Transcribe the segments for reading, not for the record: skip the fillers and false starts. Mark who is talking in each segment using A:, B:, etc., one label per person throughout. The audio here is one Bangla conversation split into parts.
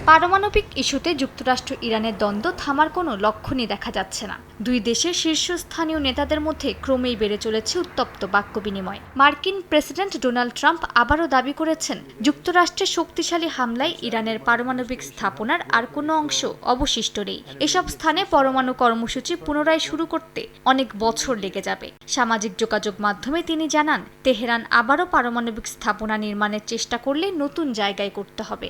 A: পারমাণবিক ইস্যুতে যুক্তরাষ্ট্র ইরানের দ্বন্দ্ব থামার কোনো লক্ষণই দেখা যাচ্ছে না। দুই দেশের শীর্ষস্থানীয় নেতাদের মধ্যে ক্রমেই বেড়ে চলেছে উত্তপ্ত বাক্য বিনিময়। মার্কিন প্রেসিডেন্ট ডোনাল্ড ট্রাম্প আবারও দাবি করেছেন, যুক্তরাষ্ট্রের শক্তিশালী হামলায় ইরানের পারমাণবিক স্থাপনার আর কোনো অংশ অবশিষ্ট নেই। এসব স্থানে পরমাণু কর্মসূচি পুনরায় শুরু করতে অনেক বছর লেগে যাবে। সামাজিক যোগাযোগ মাধ্যমে তিনি জানান, তেহরান আবারও পারমাণবিক স্থাপনা নির্মাণের চেষ্টা করলে নতুন জায়গায় করতে হবে।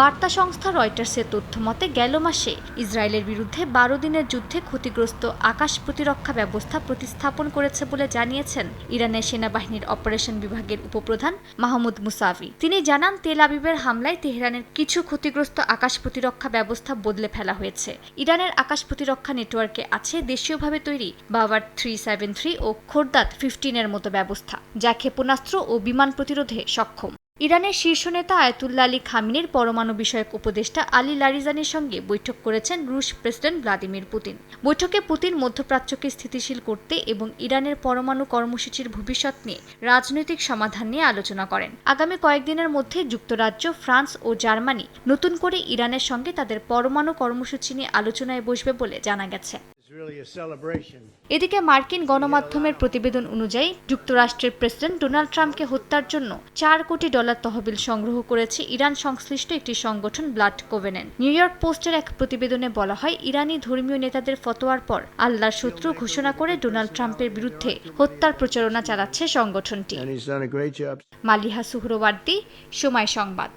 A: বার্তা সংস্থা রয়টার্সের তথ্য মতে গেল মাসে ইসরায়েলের বিরুদ্ধে 12 দিনের যুদ্ধে ক্ষতিগ্রস্ত আকাশ প্রতিরক্ষা ব্যবস্থা প্রতিস্থাপন করেছে বলে জানিয়েছেন ইরানের সেনাবাহিনীর অপারেশন বিভাগের উপপ্রধান মাহমুদ মুসাভি। তিনি জানান, তেল আবিবের হামলায় তেহরানের কিছু ক্ষতিগ্রস্ত আকাশ প্রতিরক্ষা ব্যবস্থা বদলে ফেলা হয়েছে। ইরানের আকাশ প্রতিরক্ষা নেটওয়ার্কে আছে দেশীয়ভাবে তৈরি বাভার 373 ও খোরদাত 15-এর মতো ব্যবস্থা, যা ক্ষেপণাস্ত্র ও বিমান প্রতিরোধে সক্ষম। ইরানের শীর্ষ নেতা আয়াতুল্লাহ আলী খামিনির পরমাণু বিষয়ক উপদেষ্টা আলী লারিজানির সঙ্গে বৈঠক করেছেন রুশ প্রেসিডেন্ট ভ্লাদিমির পুতিন। বৈঠকে পুতিন মধ্যপ্রাচ্যকে স্থিতিশীল করতে এবং ইরানের পরমাণু কর্মসূচির ভবিষ্যৎ নিয়ে রাজনৈতিক সমাধান নিয়ে আলোচনা করেন। আগামী কয়েকদিনের মধ্যে যুক্তরাজ্য, ফ্রান্স ও জার্মানি নতুন করে ইরানের সঙ্গে তাদের পরমাণু কর্মসূচি নিয়ে আলোচনায় বসবে বলে জানা গেছে। এদিকে মার্কিন গণমাধ্যমের প্রতিবেদন অনুযায়ী যুক্তরাষ্ট্রের প্রেসিডেন্ট ডোনাল্ড ট্রাম্পকে হত্যার জন্য $4 কোটি তহবিল সংগ্রহ করেছে ইরান সংশ্লিষ্ট একটি সংগঠন ব্লাড কোভেনেন্ট। নিউ ইয়র্ক পোস্টের এক প্রতিবেদনে বলা হয়, ইরানি ধর্মীয় নেতাদের ফতোয়ার পর আল্লাহর শত্রু ঘোষণা করে ডোনাল্ড ট্রাম্পের বিরুদ্ধে হত্যার প্রচারণা চালাচ্ছে সংগঠনটি। মালিহা সুহরওয়ার্দী, সময় সংবাদ।